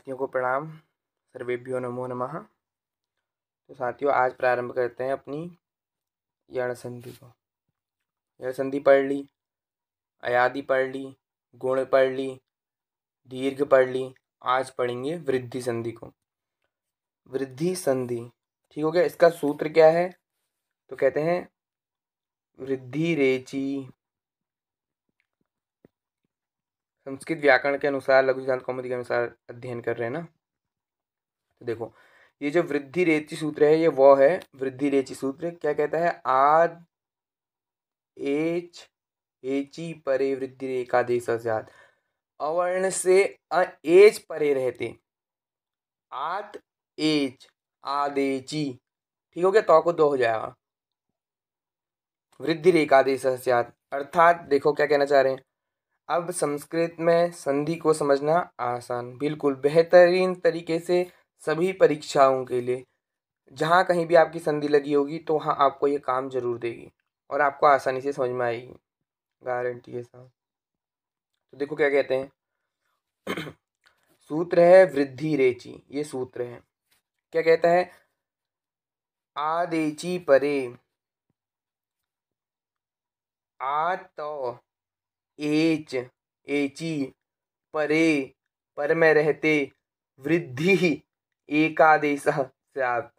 साथियों को प्रणाम। सर्वेभ्यो नमो नमः। तो साथियों, आज प्रारंभ करते हैं अपनी यण संधि को। यण संधि पढ़ ली, अयादि पढ़ ली, गुण पढ़ ली, दीर्घ पढ़ ली। आज पढ़ेंगे वृद्धि संधि को। वृद्धि संधि ठीक हो गया। इसका सूत्र क्या है? तो कहते हैं वृद्धि रेचि। संस्कृत व्याकरण के अनुसार, लघु सिद्धांत कौमुदी के अनुसार अध्ययन कर रहे हैं ना। तो देखो, ये जो वृद्धि रेचि सूत्र है, ये वो है वृद्धि रेचि सूत्र। क्या कहता है? आद एच एची परे वृद्धि एकादेश स्यात्। अवर्ण से एच परे रहते। आत एच आदेची ठीक हो गया। तो को दो हो जाएगा। वृद्धि एकादेश स्यात् अर्थात देखो क्या कहना चाह रहे हैं। अब संस्कृत में संधि को समझना आसान, बिल्कुल बेहतरीन तरीके से सभी परीक्षाओं के लिए जहाँ कहीं भी आपकी संधि लगी होगी तो वहाँ आपको ये काम जरूर देगी और आपको आसानी से समझ में आएगी, गारंटी है साहब। तो देखो क्या कहते हैं। सूत्र है वृद्धि रेचि। ये सूत्र है। क्या कहता है? आदेची परे आ तो एच एची परे पर में रहते वृद्धि एकादेश स्यात्।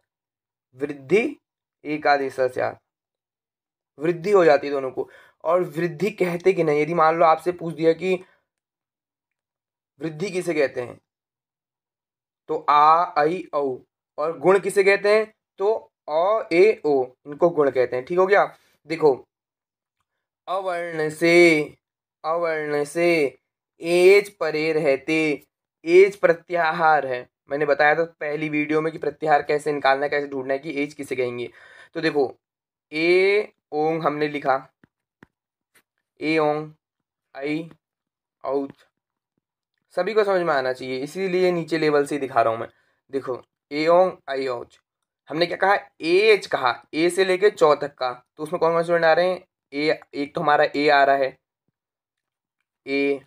वृद्धि एकादेश स्यात्। वृद्धि हो जाती है दोनों को। और वृद्धि कहते कि नहीं, यदि मान लो आपसे पूछ दिया कि वृद्धि किसे कहते हैं, तो आ आई औ। और गुण किसे कहते हैं? तो अ ए ओ, इनको गुण कहते हैं। ठीक हो गया। देखो, अवर्ण से एज परे रहते। एज प्रत्याहार है। मैंने बताया था पहली वीडियो में कि प्रत्याहार कैसे निकालना है, कैसे ढूंढना है कि एज किसे कहेंगे। तो देखो, ए ओंग हमने लिखा, ए ओंग आई औ, सभी को समझ में आना चाहिए, इसीलिए नीचे लेवल से दिखा रहा हूं मैं। देखो, ए ओंग आई औच। हमने क्या कहा? एज कहा, ए से लेके चौ तक का। तो उसमें कौन कौन से वर्ण आ रहे हैं? ए, एक तो हमारा ए आ रहा है, ए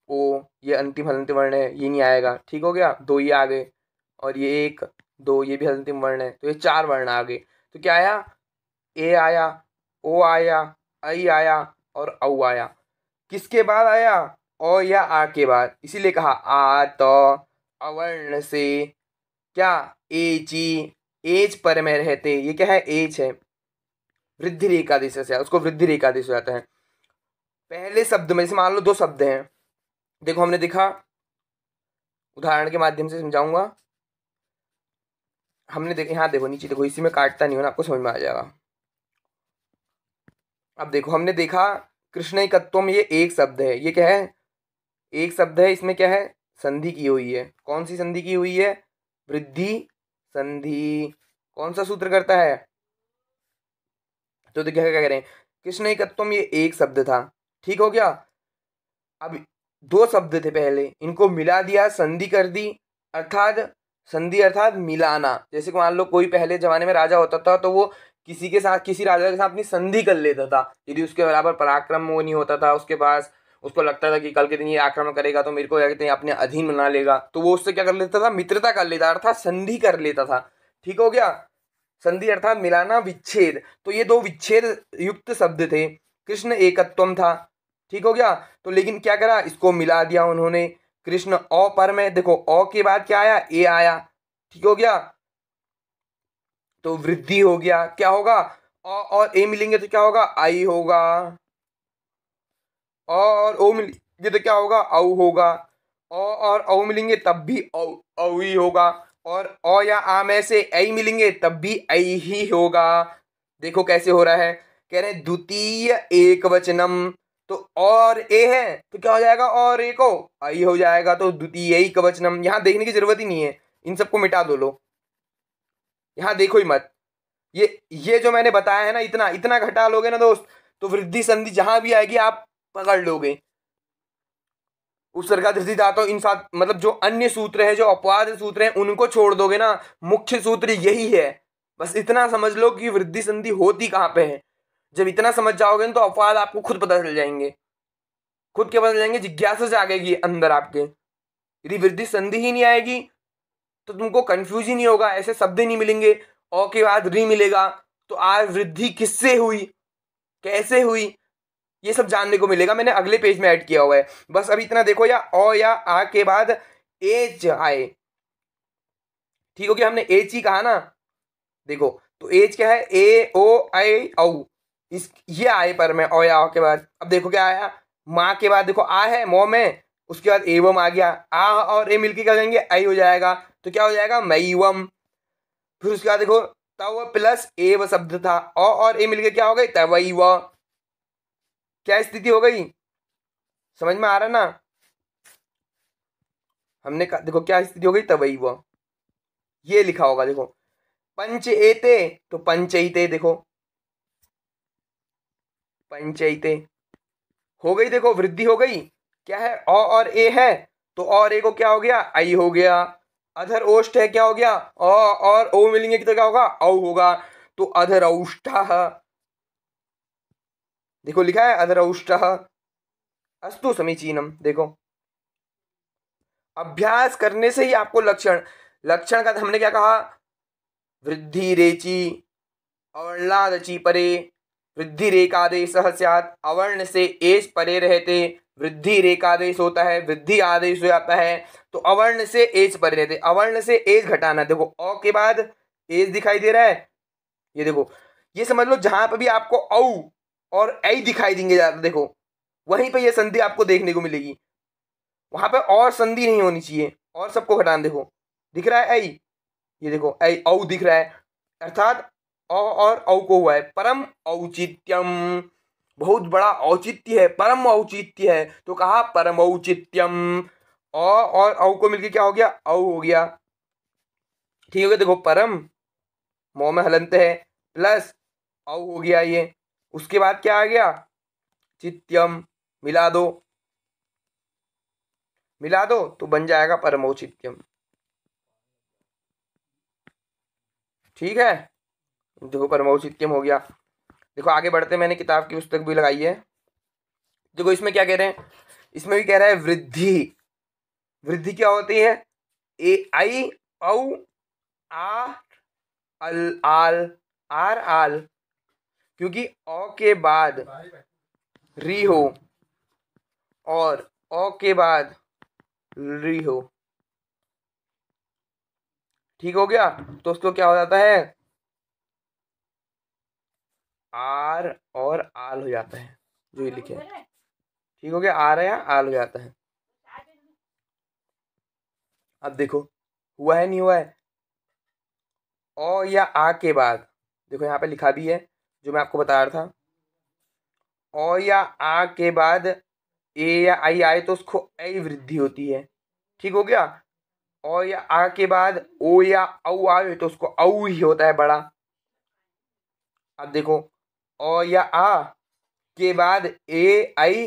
ओ, ये अंतिम हलंतिम वर्ण है, ये नहीं आएगा। ठीक हो गया। दो ये आ गए, और ये एक दो, ये भी हलंतिम वर्ण है। तो ये चार वर्ण आ गए। तो क्या आया? ए आया, ओ आया, आई आया और औ आया। किसके बाद आया? ओ या आ के बाद। इसीलिए कहा आ तो अवर्ण से क्या एची, एज पर में रहते। ये क्या है? एज है। वृद्धि रेखादेश से उसको वृद्धि रेखादेश हो जाता है। पहले शब्द में से मान लो दो शब्द हैं। देखो, हमने देखा, उदाहरण के माध्यम से समझाऊंगा। हमने देखा, यहाँ देखो, नीचे देखो, इसी में काटता नहीं हो ना, आपको समझ में आ जाएगा। अब देखो, हमने देखा कृष्णैकत्वम, ये एक शब्द है। ये क्या है? एक शब्द है। इसमें क्या है? संधि की हुई है। कौन सी संधि की हुई है? वृद्धि संधि। कौन सा सूत्र करता है? तो क्या क्या कह रहे हैं? कृष्णैकत्वम, ये एक शब्द था। ठीक हो गया। अब दो शब्द थे पहले, इनको मिला दिया, संधि कर दी। अर्थात संधि अर्थात मिलाना। जैसे कि मान लो कोई पहले जमाने में राजा होता था तो वो किसी के साथ, किसी राजा के साथ अपनी संधि कर लेता था। यदि उसके बराबर पराक्रम वो नहीं होता था उसके पास, उसको लगता था कि कल के दिन ये आक्रमण करेगा तो मेरे को क्या कहते हैं, अपने अधीन बना लेगा, तो वो उससे क्या कर लेता था? मित्रता कर लेता, अर्थात संधि कर लेता था। ठीक हो गया। संधि अर्थात मिलाना, विच्छेद। तो ये दो विच्छेद युक्त शब्द थे। कृष्ण एकत्वम था। ठीक हो गया। तो लेकिन क्या करा? इसको मिला दिया उन्होंने। कृष्ण औ पर में, देखो औ के बाद क्या आया? ए आया। ठीक हो गया। तो वृद्धि हो गया। क्या होगा? औ और ए मिलेंगे तो क्या होगा? आई होगा। औ और ओ मिलेंगे तो क्या होगा? औ होगा। औ और औ मिलेंगे तब भी औ औ ही होगा। और औ या आ में से ऐ मिलेंगे तब भी ऐ ही होगा। देखो कैसे हो रहा है। कह रहे हैं द्वितीय एक वचनम। तो और ए है तो क्या हो जाएगा? और ए को आई हो जाएगा। तो द्वितीय एक वचनम। यहां देखने की जरूरत ही नहीं है, इन सबको मिटा दो लो, यहां देखो ही मत। ये जो मैंने बताया है ना, इतना इतना घटा लोगे ना दोस्त, तो वृद्धि संधि जहां भी आएगी आप पकड़ लोगे। उपसर्गा धृति धातु, इन सात मतलब जो अन्य सूत्र है, जो अपवाद सूत्र है, उनको छोड़ दोगे ना, मुख्य सूत्र यही है। बस इतना समझ लो कि वृद्धि संधि होती कहाँ पे है। जब इतना समझ जाओगे ना तो अपवाद आपको खुद पता चल जाएंगे, खुद के पता चल जाएंगे, जिज्ञासा जागेगी अंदर आपके। यदि वृद्धि संधि ही नहीं आएगी तो तुमको कंफ्यूज ही नहीं होगा, ऐसे शब्द ही नहीं मिलेंगे। औ के बाद री मिलेगा तो आर वृद्धि किससे हुई, कैसे हुई, ये सब जानने को मिलेगा। मैंने अगले पेज में ऐड किया हुआ है। बस अभी इतना देखो, या औ या आ के बाद एच आए, ठीक हो गया, हमने एच ही कहा ना। देखो तो एज क्या है, ए ओ आई औ, इस ये आए पर में ओ या औ के बाद। अब देखो क्या आया, माँ के बाद देखो आ है मौ में, उसके बाद एवं आ गया, आ और ए मिलके क्या करेंगे, आई हो जाएगा, तो क्या हो जाएगा मईवम। फिर उसके बाद देखो तव प्लस एव शब्द था, औ और ए मिलके क्या हो गई, तवई व। क्या स्थिति हो गई, समझ में आ रहा ना। हमने कहा देखो क्या स्थिति हो गई, तवई व, ये लिखा होगा देखो। पंच एते तो पंचईते, देखो पंचईते हो गई, देखो वृद्धि हो गई। क्या है, अ और ए है, तो और ए को क्या हो गया, आई हो गया। अधर ओष्ठ है, क्या हो गया, अ और ओ मिलेंगे तो क्या होगा, औ होगा, तो अधर औष्ठ। देखो लिखा है अधर औष्ठ। अस्तु समीचीनम। देखो अभ्यास करने से ही आपको लक्षण, लक्षण का हमने क्या कहा, वृद्धि रेची अवर्णादचि परे वृद्धि रेखादेश स्यात्, अवर्ण से एस परे रहते वृद्धि रेखादेश होता है, वृद्धि आदेश हो जाता है। तो अवर्ण से एज परे रहते, अवर्ण से एज घटाना। देखो अ के बाद एज दिखाई दे रहा है, ये देखो, ये समझ लो जहां पर भी आपको औ और ऐ दिखाई देंगे ज्यादा, देखो वहीं पर ये संधि आपको देखने को मिलेगी, वहां पे और संधि नहीं होनी चाहिए, और सबको घटाना। देखो दिख रहा है ऐ, ये देखो ऐ औ दिख रहा है, अर्थात औ और औ को हुआ है परम औचित्यम, बहुत बड़ा औचित्य है, परम औचित्य है, तो कहा परम औचित्यम। औ और औ को मिलके क्या हो गया, औ हो गया, ठीक हो गया। देखो परम मौ में हलंत है, प्लस औ हो गया ये, उसके बाद क्या आ गया, चित्यम, मिला दो, मिला दो तो बन जाएगा परम औचित्यम, ठीक है। देखो परम औचित्यम हो गया। देखो आगे बढ़ते, मैंने किताब की पुस्तक भी लगाई है। देखो इसमें क्या कह रहे हैं, इसमें भी कह रहा है वृद्धि, वृद्धि क्या होती है, ए आई औ आ अल आल, आर आल, क्योंकि औ के बाद री हो और औ के बाद री हो, ठीक हो गया, तो उसको क्या हो जाता है, आर और आल हो जाता है, जो ये लिखे हैं, ठीक हो गया, आर या आल हो जाता है। अब देखो हुआ है नहीं हुआ है, औ या आ के बाद, देखो यहाँ पे लिखा भी है जो मैं आपको बता रहा था, औ या आ के बाद ए या आई आए तो उसको ऐ वृद्धि होती है, ठीक हो गया। औ या आ के बाद ओ या औ आए तो उसको औ ही होता है बड़ा। अब देखो औ या आ के बाद ए आई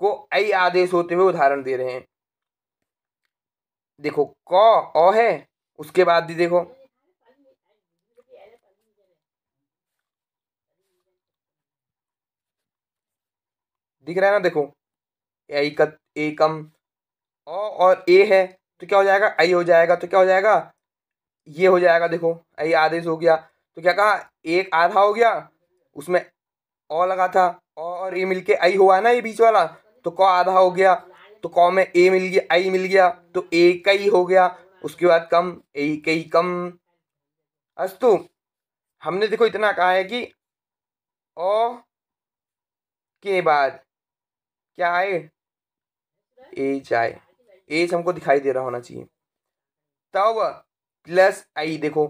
को ऐ आदेश होते हुए उदाहरण दे रहे हैं। देखो क औ है, उसके बाद भी देखो दिख रहा है ना, देखो एकम, औ और ए है तो क्या हो जाएगा, आई हो जाएगा, तो क्या हो जाएगा, ये हो जाएगा। देखो आई आदेश हो गया, तो क्या कहा, एक आधा हो गया, उसमें औ लगा था, औ और ए मिलके आई हुआ ना, ये बीच वाला, तो क आधा हो गया, तो क में ए मिल गया, आई मिल गया, तो एक ही हो गया, उसके बाद कम, एक ही कम। अस्तु, हमने देखो इतना कहा है कि औ के बाद क्या आए, एच आए, एच हमको दिखाई दे रहा होना चाहिए, तब प्लस आई, देखो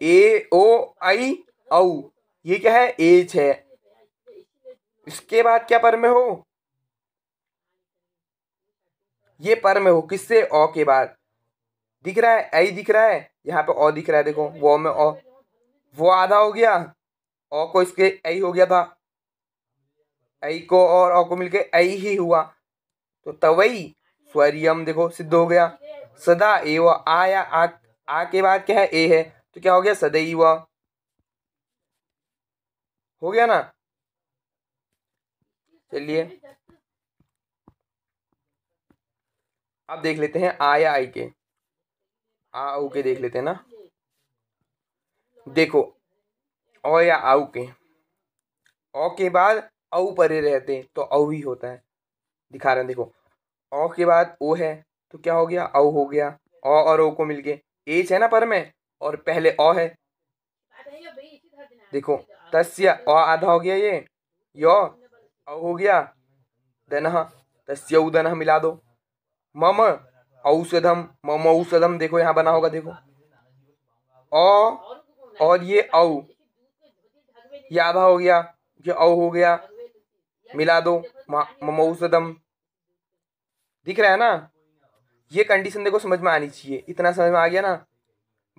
ए ओ आई औ, ये क्या है, एच है, इसके बाद क्या पर में हो, ये पर में हो, किससे, औ के बाद, दिख रहा है आई दिख रहा है, यहाँ पे औ दिख रहा है, देखो वो में औ, वो आधा हो गया, औ को इसके आई हो गया था, आई को और औ को मिलके आई ही हुआ, तो तवई स्वरियम, देखो सिद्ध हो गया। सदा एव आया आ के बाद क्या है, ए है, तो क्या हो गया, सदैव, हो गया ना। चलिए अब देख लेते हैं आ या आई के, आ औ के देख लेते हैं ना। देखो औ या आउ के, औ के बाद औ परे रहते तो औ ही होता है, दिखा रहे हैं देखो। औ के बाद ओ है तो क्या हो गया, औ हो गया। औ और ओ को मिलके एच है ना पर में, और पहले औ है। देखो तस्य औ आधा हो गया, ये यो औ हो गया, दनः तस्य उदनः मिला दो। मम औषधम, मम औषधम देखो यहाँ बना होगा देखो। औ और ये औ, ये आधा हो गया, ये औ हो गया, मिला दो मम औषधम। दिख रहा है ना। ये कंडीशन देखो समझ में आनी चाहिए, इतना समझ में आ गया ना।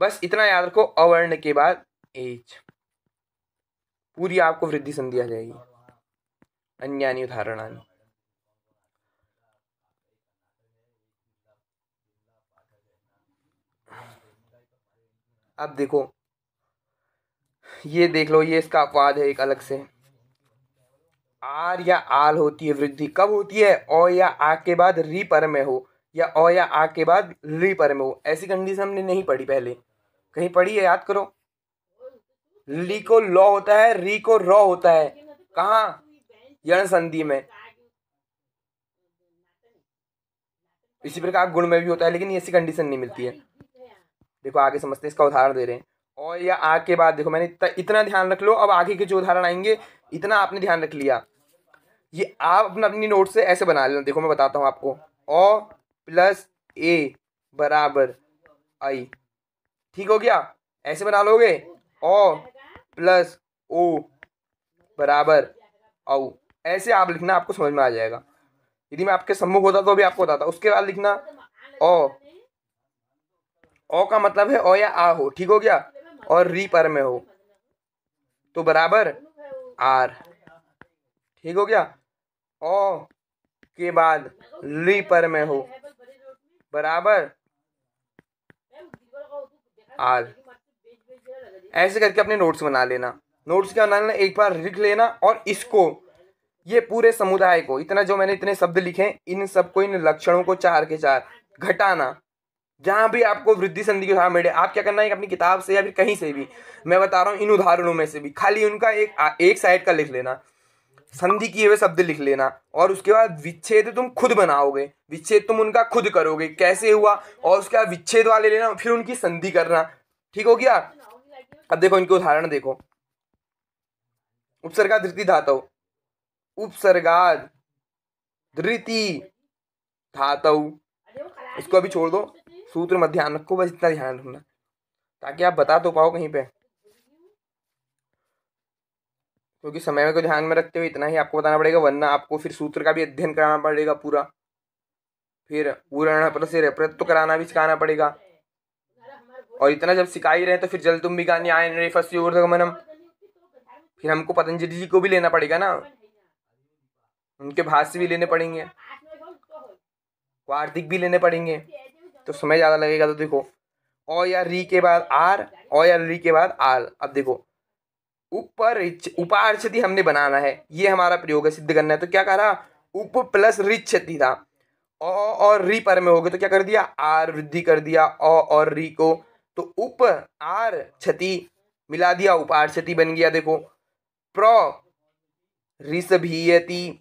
बस इतना याद रखो, अवर्ण के बाद एच, पूरी आपको वृद्धि संधि आ जाएगी। अन्यानि उदाहरणानि। अब देखो ये देख लो, ये इसका अपवाद है एक अलग से। आर या आल होती है वृद्धि, कब होती है, ओ या आ के बाद री पर में हो, या ओ या आ के बाद री पर में हो। ऐसी कंडीशन हमने नहीं पढ़ी पहले, कहीं पढ़ी है याद करो। ली को लॉ होता है, री को रॉ होता है, कहाँ, यण संधि में। इसी प्रकार गुण में भी होता है, लेकिन ऐसी कंडीशन नहीं मिलती है। देखो आगे समझते हैं, इसका उदाहरण दे रहे हैं। और या आ के बाद देखो, मैंने इतना ध्यान रख लो। अब आगे के जो उदाहरण आएंगे इतना आपने ध्यान रख लिया। ये आप अपना अपनी नोट से ऐसे बना लेना। देखो मैं बताता हूँ आपको, ओ प्लस ए बराबर आई, ठीक हो गया। ऐसे बना लोगे, ओ प्लस ओ बराबर औ, ऐसे आप लिखना, आपको समझ में आ जाएगा। यदि मैं आपके सम्मुख होता तो भी आपको बताता। उसके बाद लिखना ओ, ओ का मतलब है ओ या आ हो, ठीक हो गया, और री पर में हो तो बराबर आर, ठीक हो गया। ओ के बाद री पर में हो बराबर आर। ऐसे करके अपने नोट्स बना लेना। नोट्स क्या बनाना, एक बार लिख लेना, और इसको, ये पूरे समुदाय को, इतना जो मैंने इतने शब्द लिखे, इन सबको, इन लक्षणों को 4 के 4 घटाना। जहां भी आपको वृद्धि संधि के उदाहरण मिले, आप क्या करना है, अपनी किताब से या फिर कहीं से भी, मैं बता रहा हूँ इन उदाहरणों में से भी खाली उनका एक साइड का लिख लेना, संधि किए हुए शब्द लिख लेना, और उसके बाद विच्छेद तुम खुद बनाओगे। विच्छेद तुम उनका खुद करोगे, कैसे हुआ, और उसके बाद विच्छेद वाले लेना, फिर उनकी संधि करना, ठीक हो गया। अब देखो इनके उदाहरण देखो। उपसर्गा धृति धातु, उपसर्गाद धृति धातु, इसको अभी छोड़ दो, सूत्र मत ध्यान रखो, बस इतना ध्यान रखना ताकि आप बता तो पाओ कहीं पे, क्योंकि समय को ध्यान में रखते हुए इतना ही आपको बताना पड़ेगा, वरना आपको फिर सूत्र का भी अध्ययन कराना पड़ेगा पूरा, फिर पूर्ण से रेप्रत्व कराना भी सिखाना पड़ेगा। और इतना जब सिखा ही रहे तो फिर जल तुम भी न्याय नृफस्य ऊर्ध्वगमनम, फिर हमको पतंजलि जी को भी लेना पड़ेगा ना, उनके भाष्य भी लेने पड़ेंगे, वार्तिक भी लेने पड़ेंगे, तो समय ज़्यादा लगेगा। तो देखो ओ या री के बाद आर, ओ या री के बाद आल। अब देखो ऊपर उपार्चति हमने बनाना है, ये हमारा प्रयोग है, सिद्ध करना है। तो क्या करा, उप प्लस रिच्छति था, ओ और री पर में हो गए तो क्या कर दिया, आर वृद्धि कर दिया ओ और री को, तो उप आर क्षति मिला दिया, उपार्चति बन गया। देखो प्रो रिसभीयति,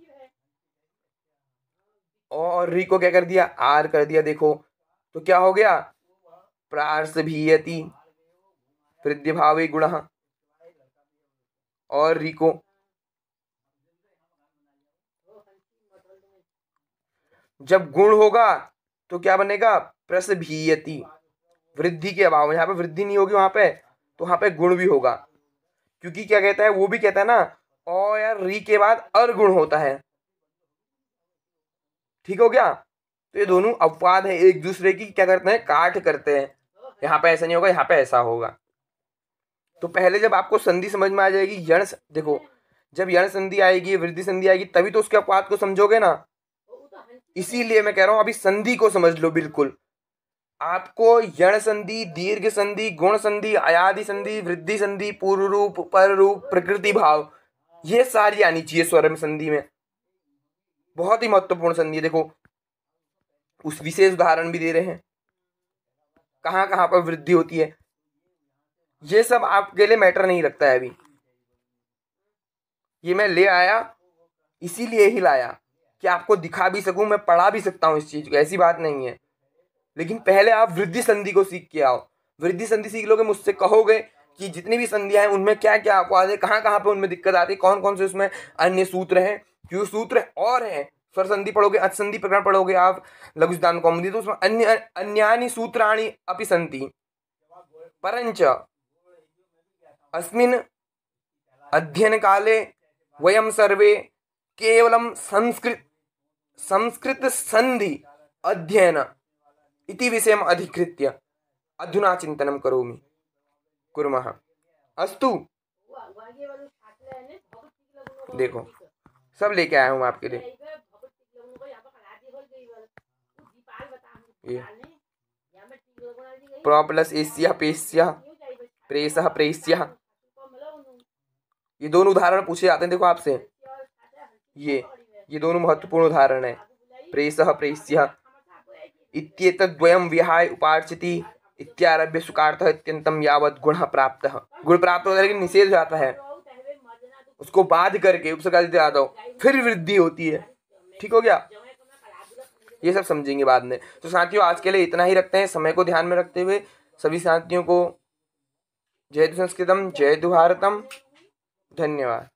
और री को क्या कर दिया, आर कर दिया। देखो तो क्या हो गया, प्रार्सभीयति वृद्धि भावे गुण, और री को जब गुण होगा तो क्या बनेगा, प्रसभीयति, वृद्धि के अभाव में, यहाँ पे वृद्धि नहीं होगी वहां पे, तो वहां पे गुण भी होगा, क्योंकि क्या कहता है, वो भी कहता है ना, ओ या री के बाद अर गुण होता है, ठीक हो गया। तो ये दोनों अपवाद है एक दूसरे की, क्या करते हैं, काट करते हैं। यहाँ पे ऐसा नहीं होगा, यहाँ पे ऐसा होगा। तो पहले जब आपको संधि समझ में आ जाएगी, यण, देखो जब यण संधि आएगी, वृद्धि संधि आएगी, तभी तो उसके अपवाद को समझोगे ना। इसीलिए मैं कह रहा हूं अभी संधि को समझ लो बिल्कुल। आपको यण संधि, दीर्घ संधि, गुण संधि, अयादि संधि, वृद्धि संधि, पूर्व रूप, पर रूप, प्रकृति भाव, ये सारी आनी चाहिए स्वर में संधि में। बहुत ही महत्वपूर्ण संधि है। देखो उस विशेष उदाहरण भी दे रहे हैं, कहाँ कहाँ पर वृद्धि होती है। ये सब आपके लिए मैटर नहीं रखता है अभी, ये मैं ले आया इसीलिए ही लाया कि आपको दिखा भी सकूं, मैं पढ़ा भी सकता हूँ इस चीज को, ऐसी बात नहीं है। लेकिन पहले आप वृद्धि संधि को सीख के आओ। वृद्धि संधि सीख लोगे, मुझसे कहोगे कि जितनी भी संधियां हैं उनमें क्या क्या आपको आते, कहाँ कहाँ पे उनमें दिक्कत आती है, कौन कौन से उसमें अन्य सूत्र हैं, क्यों सूत्र और हैं। स्वर संधि पढ़ोगे, असंधि प्रकरण पढ़ोगे आप लघु सिद्धांत कौमुदी, तो उसमें अन्य अन्यानि सूत्राणि अपि सन्ति, परंच अस्मिन् अध्ययन काले वयं सर्वे केवलं संस्कृत संधि अध्ययन इति विषयम् अधिकृत्य अधुना चिंतनं करोमि कुर्मः। अस्तु, देखो सब लेके आया हूँ आपके लिए। ये प्रो प्लस एशिया पेशिया प्रेसः प्रेस्यः, ये दोनों उदाहरण पूछे जाते हैं देखो आपसे। ये दोनों महत्वपूर्ण उदाहरण है, प्रेसः प्रेस्यः इत्येतद्वयं विहाय उपार्चिति इत्यारभ्य सुकार्थः इत्यन्तं यावत् गुणः प्राप्तः। गुण प्राप्त होता है लेकिन निषेध हो जाता है, उसको बाध करके उपसर्ग आता हो फिर वृद्धि होती है। ठीक हो गया, ये सब समझेंगे बाद में। तो साथियों आज के लिए इतना ही रखते हैं, समय को ध्यान में रखते हुए सभी साथियों को जय संस्कृतम, जय भारतम, धन्यवाद।